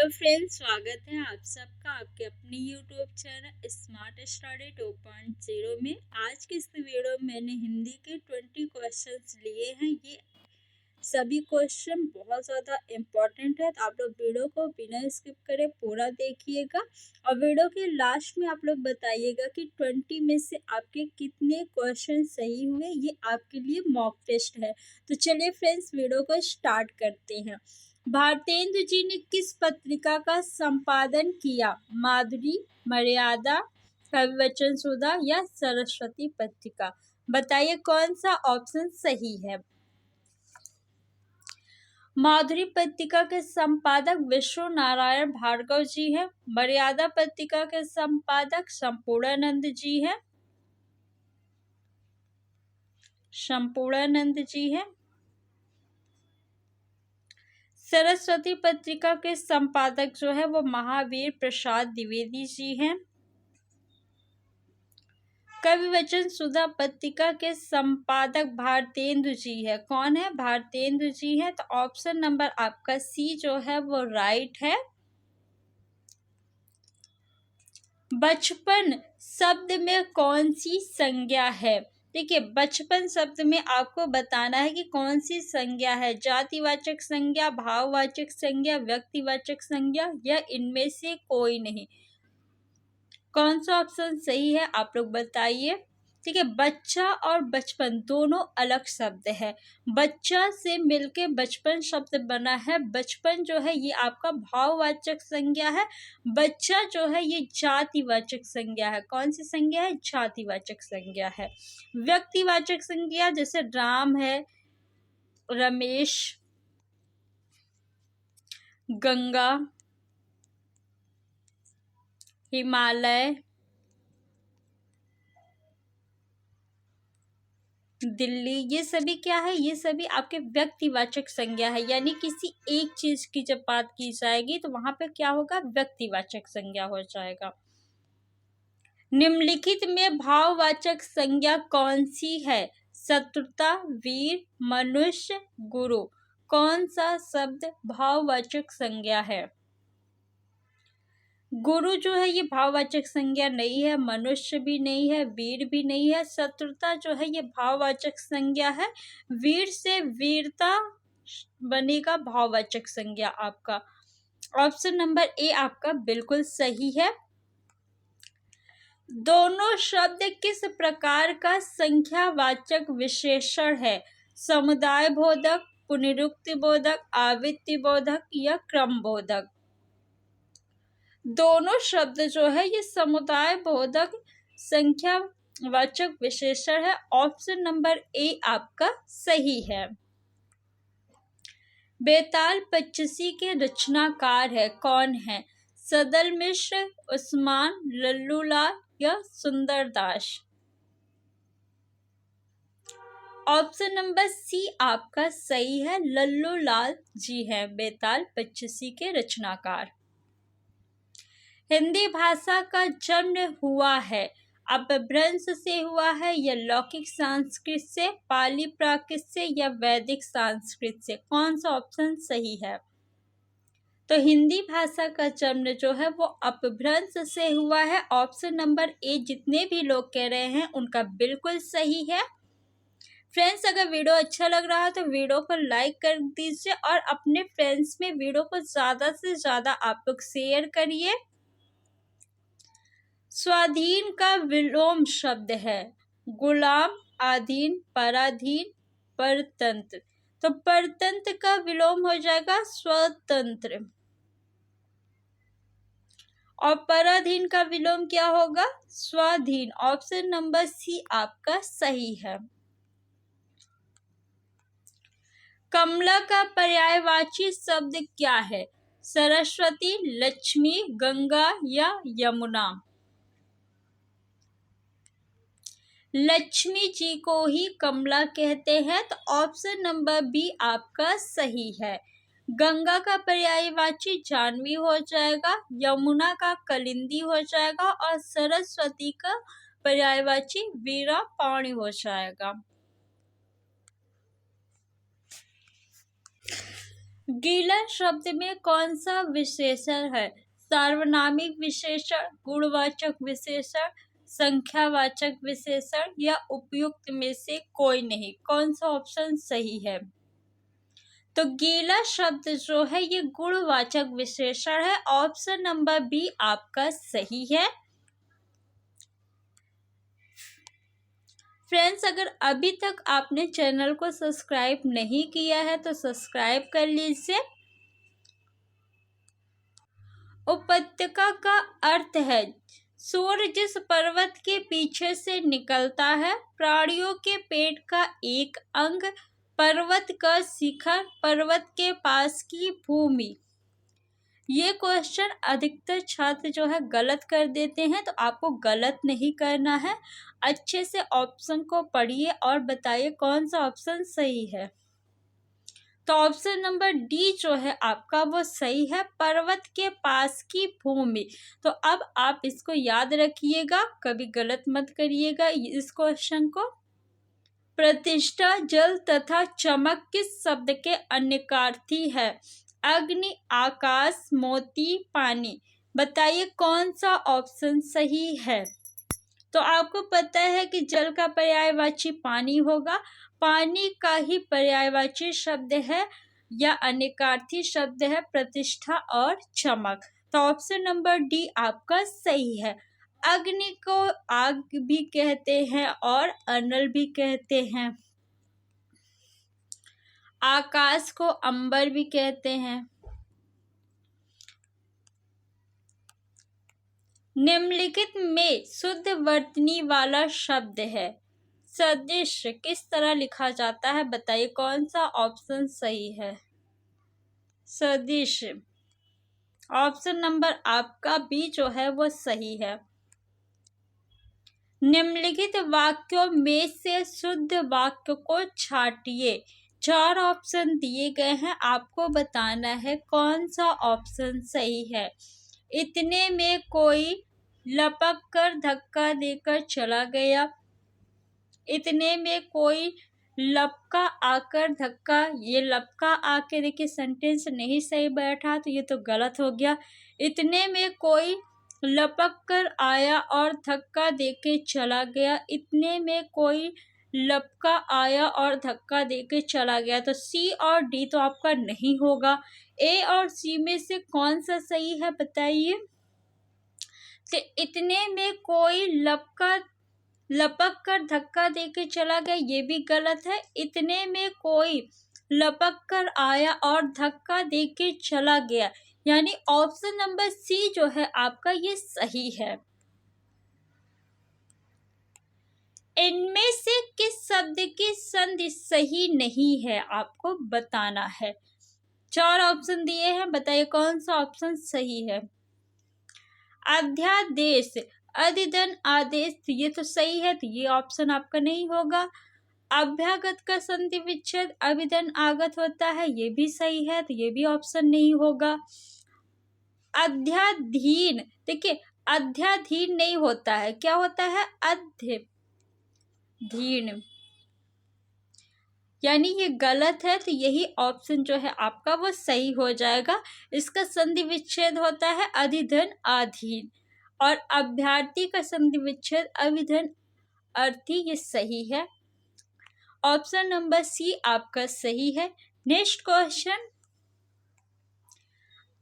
Friends, स्वागत है आप सबका आपके अपने यूट्यूब चैनल स्मार्ट स्टडी 2.0 में। आज की इस वीडियो में मैंने हिंदी के 20 क्वेश्चंस लिए हैं। ये सभी क्वेश्चन बहुत ज़्यादा इम्पोर्टेंट है, तो आप लोग वीडियो को बिना स्किप करे पूरा देखिएगा और वीडियो के लास्ट में आप लोग बताइएगा कि 20 में से आपके कितने क्वेश्चन सही हुए। ये आपके लिए मॉक टेस्ट है। तो चलिए फ्रेंड्स, वीडियो को स्टार्ट करते हैं। भारतेंदु जी ने किस पत्रिका का संपादन किया? माधुरी, मर्यादा, कविवचन सुधा या सरस्वती पत्रिका? बताइए कौन सा ऑप्शन सही है। माधुरी पत्रिका के संपादक विश्व नारायण भार्गव जी हैं। मर्यादा पत्रिका के संपादक संपूर्णानंद जी हैं। संपूर्णानंद जी हैं। सरस्वती पत्रिका के संपादक जो है वो महावीर प्रसाद द्विवेदी जी हैं। कविवचन सुधा पत्रिका के संपादक भारतेंदु जी है। कौन है? भारतेंदु जी है। तो ऑप्शन नंबर आपका सी जो है वो राइट है। बचपन शब्द में कौन सी संज्ञा है? देखिए, बचपन शब्द में आपको बताना है कि कौन सी संज्ञा है। जातिवाचक संज्ञा, भाववाचक संज्ञा, व्यक्तिवाचक संज्ञा या इनमें से कोई नहीं। कौन सा ऑप्शन सही है आप लोग बताइए। ठीक है, बच्चा और बचपन दोनों अलग शब्द है। बच्चा से मिलके बचपन शब्द बना है। बचपन जो है ये आपका भाववाचक संज्ञा है। बच्चा जो है ये जातिवाचक संज्ञा है। कौन सी संज्ञा है? जातिवाचक संज्ञा है। व्यक्तिवाचक संज्ञा जैसे राम है, रमेश, गंगा, हिमालय, दिल्ली, ये सभी क्या है? ये सभी आपके व्यक्तिवाचक संज्ञा है। यानी किसी एक चीज की जब बात की जाएगी तो वहां पे क्या होगा? व्यक्तिवाचक संज्ञा हो जाएगा। निम्नलिखित में भाववाचक संज्ञा कौन सी है? शत्रुता, वीर, मनुष्य, गुरु। कौन सा शब्द भाववाचक संज्ञा है? गुरु जो है ये भाववाचक संज्ञा नहीं है, मनुष्य भी नहीं है, वीर भी नहीं है। शत्रुता जो है ये भाववाचक संज्ञा है। वीर से वीरता बनेगा भाववाचक संज्ञा आपका। ऑप्शन नंबर ए आपका बिल्कुल सही है। दोनों शब्द किस प्रकार का संख्यावाचक विशेषण है? समुदाय बोधक, पुनरुक्ति बोधक, आवृत्ति बोधक या क्रम बोधक? दोनों शब्द जो है ये समुदाय बोधक संख्यावाचक विशेषण है। ऑप्शन नंबर ए आपका सही है। बेताल पच्चीसी के रचनाकार है कौन है? सदल मिश्र, उस्मान, लल्लूलाल या सुंदरदास? ऑप्शन नंबर सी आपका सही है। लल्लूलाल जी हैं बेताल पच्चीसी के रचनाकार। हिंदी भाषा का जन्म हुआ है अपभ्रंश से हुआ है या लौकिक संस्कृत से, पाली प्राकृत से या वैदिक संस्कृत से? कौन सा ऑप्शन सही है? तो हिंदी भाषा का जन्म जो है वो अपभ्रंश से हुआ है। ऑप्शन नंबर ए जितने भी लोग कह रहे हैं उनका बिल्कुल सही है। फ्रेंड्स, अगर वीडियो अच्छा लग रहा है तो वीडियो को लाइक कर दीजिए और अपने फ्रेंड्स में वीडियो को ज़्यादा से ज़्यादा आप लोग शेयर करिए। स्वाधीन का विलोम शब्द है गुलाम, अधीन, पराधीन, परतंत्र। तो परतंत्र का विलोम हो जाएगा स्वतंत्र और पराधीन का विलोम क्या होगा? स्वाधीन। ऑप्शन नंबर सी आपका सही है। कमला का पर्यायवाची शब्द क्या है? सरस्वती, लक्ष्मी, गंगा या यमुना? लक्ष्मी जी को ही कमला कहते हैं। तो ऑप्शन नंबर बी आपका सही है। गंगा का पर्यायवाची जाह्नवी हो जाएगा, यमुना का कलिंदी हो जाएगा और सरस्वती का पर्यायवाची वीरा पाणी हो जाएगा। गीला शब्द में कौन सा विशेषण है? सार्वनामिक विशेषण, गुणवाचक विशेषण, संख्यावाचक विशेषण या उपयुक्त में से कोई नहीं। कौन सा ऑप्शन सही है? तो गीला शब्द जो है ये गुणवाचक विशेषण है। ऑप्शन नंबर बी आपका सही है। फ्रेंड्स, अगर अभी तक आपने चैनल को सब्सक्राइब नहीं किया है तो सब्सक्राइब कर लीजिए। उपत्यका का अर्थ है सूर्य जिस पर्वत के पीछे से निकलता है, प्राणियों के पेट का एक अंग, पर्वत का शिखर, पर्वत के पास की भूमि। ये क्वेश्चन अधिकतर छात्र जो है गलत कर देते हैं, तो आपको गलत नहीं करना है। अच्छे से ऑप्शन को पढ़िए और बताइए कौन सा ऑप्शन सही है। तो ऑप्शन नंबर डी जो है आपका वो सही है, पर्वत के पास की भूमि। तो अब आप इसको याद रखिएगा, कभी गलत मत करिएगा इस क्वेश्चन को। प्रतिष्ठा, जल तथा चमक किस शब्द के अन्यकार्थी है? अग्नि, आकाश, मोती, पानी। बताइए कौन सा ऑप्शन सही है। तो आपको पता है कि जल का पर्यायवाची पानी होगा, पानी का ही पर्यायवाची शब्द है या अन्यकार्थी शब्द है प्रतिष्ठा और चमक। तो ऑप्शन नंबर डी आपका सही है। अग्नि को आग भी कहते हैं और अनल भी कहते हैं। आकाश को अंबर भी कहते हैं। निम्नलिखित में शुद्ध वर्तनी वाला शब्द है। सदिश किस तरह लिखा जाता है? बताइए कौन सा ऑप्शन सही है। सदिश ऑप्शन नंबर आपका बी जो है वो सही है। निम्नलिखित वाक्यों में से शुद्ध वाक्य को छांटिए। 4 ऑप्शन दिए गए हैं, आपको बताना है कौन सा ऑप्शन सही है। इतने में कोई लपक कर धक्का देकर चला गया। इतने में कोई लपका आकर धक्का, ये लपका आके देखिए सेंटेंस नहीं सही बैठा तो ये तो गलत हो गया। इतने में कोई लपक कर आया और धक्का देके चला गया। इतने में कोई लपका आया और धक्का देके चला गया। तो सी और डी तो आपका नहीं होगा। ए और सी में से कौन सा सही है बताइए। तो इतने में कोई लपक कर धक्का देके चला गया, ये भी गलत है। इतने में कोई लपक कर आया और धक्का देके चला गया, यानी ऑप्शन नंबर सी जो है आपका ये सही है। इनमें से किस शब्द की संधि सही नहीं है आपको बताना है। 4 ऑप्शन दिए हैं, बताइए कौन सा ऑप्शन सही है। अध्यादेश, अधिधन आदेश, ये तो सही है, तो ये ऑप्शन आपका नहीं होगा। अभ्यागत का संधि विच्छेद अभिधन आगत होता है, ये भी सही है, तो ये भी ऑप्शन नहीं होगा। अध्याधीन, देखिए अध्याधीन नहीं होता है, क्या होता है अध्यधीन, यानी ये गलत है, तो यही ऑप्शन जो है आपका वो सही हो जाएगा। इसका संधि विच्छेद होता है अधिधन आधीन, और अभ्यर्थी का संधि विच्छेद अभिधन अर्थी, ये सही है। ऑप्शन नंबर सी आपका सही है। नेक्स्ट क्वेश्चन,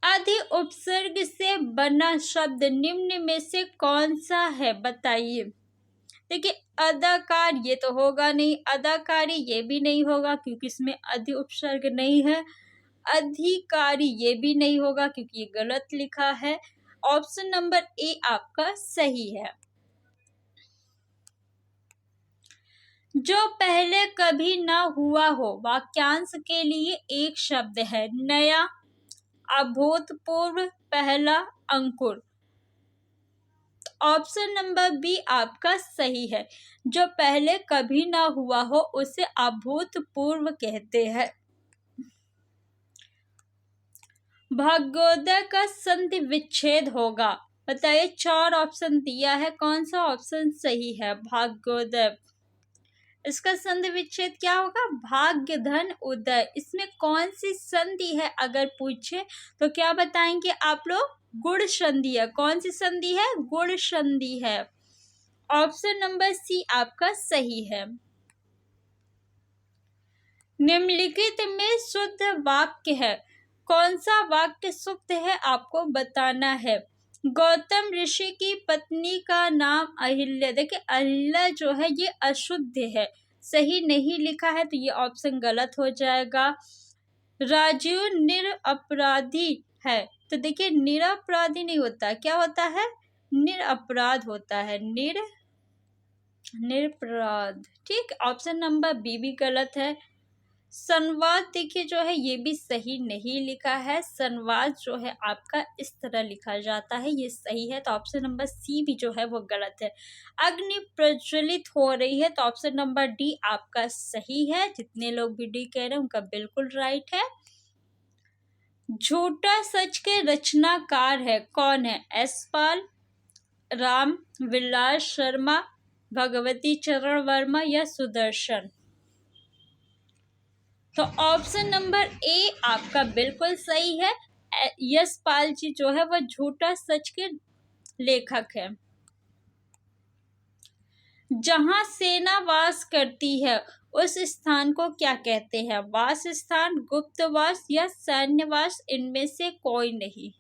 अधि उपसर्ग से बना शब्द निम्न में से कौन सा है बताइए। देखिए अदाकार ये तो होगा नहीं, अदाकारी ये भी नहीं होगा क्योंकि इसमें अधि उपसर्ग नहीं है। अधिकारी ये भी नहीं होगा क्योंकि ये गलत लिखा है। ऑप्शन नंबर ए आपका सही है। जो पहले कभी ना हुआ हो वाक्यांश के लिए एक शब्द है। नया, अभूतपूर्व, पहला, अंकुर। ऑप्शन नंबर बी आपका सही है। जो पहले कभी ना हुआ हो उसे अभूतपूर्व कहते हैं। भाग्योदय का संधि विच्छेद होगा, बताइए। 4 ऑप्शन दिया है, कौन सा ऑप्शन सही है। भाग्योदय, इसका संधि विच्छेद क्या होगा? भाग्य धन उदय। इसमें कौन सी संधि है अगर पूछे तो क्या बताएंगे आप लोग? गुण संधि है। कौन सी संधि है? गुण संधि है। ऑप्शन नंबर सी आपका सही है। निम्नलिखित में शुद्ध वाक्य है। कौन सा वाक्य शुद्ध है आपको बताना है। गौतम ऋषि की पत्नी का नाम अहिल्या। देखिए अहिल्या जो है ये अशुद्ध है, सही नहीं लिखा है तो ये ऑप्शन गलत हो जाएगा। राजीव निरपराधी है, तो देखिए निरपराधी नहीं होता, क्या होता है? निरपराध होता है, निरपराध। ठीक, ऑप्शन नंबर बी भी गलत है। संवाद देखिए जो है ये भी सही नहीं लिखा है। संवाद जो है आपका इस तरह लिखा जाता है, ये सही है, तो ऑप्शन नंबर सी भी जो है वो गलत है। अग्नि प्रज्वलित हो रही है, तो ऑप्शन नंबर डी आपका सही है। जितने लोग भी डी कह रहे हैं उनका बिल्कुल राइट है। झूठा सच के रचनाकार है कौन है? यशपाल, राम विलास शर्मा, भगवती चरण वर्मा या सुदर्शन? तो ऑप्शन नंबर ए आपका बिल्कुल सही है। यशपाल जी जो है वह झूठा सच के लेखक है। जहां सेना वास करती है उस स्थान को क्या कहते हैं? वास स्थान, गुप्तवास या सैन्यवास, इनमें से कोई नहीं।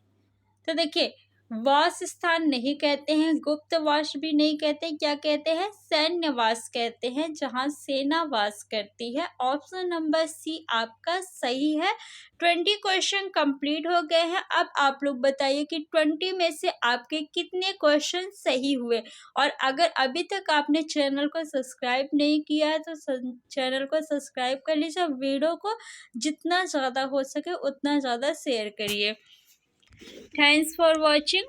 तो देखिए वास स्थान नहीं कहते हैं, गुप्तवास भी नहीं कहते, क्या कहते हैं? सैन्यवास कहते हैं, जहां सेना वास करती है। ऑप्शन नंबर सी आपका सही है। 20 क्वेश्चन कंप्लीट हो गए हैं। अब आप लोग बताइए कि 20 में से आपके कितने क्वेश्चन सही हुए। और अगर अभी तक आपने चैनल को सब्सक्राइब नहीं किया है तो चैनल को सब्सक्राइब कर लीजिए। वीडियो को जितना ज़्यादा हो सके उतना ज़्यादा शेयर करिए। Thanks for watching.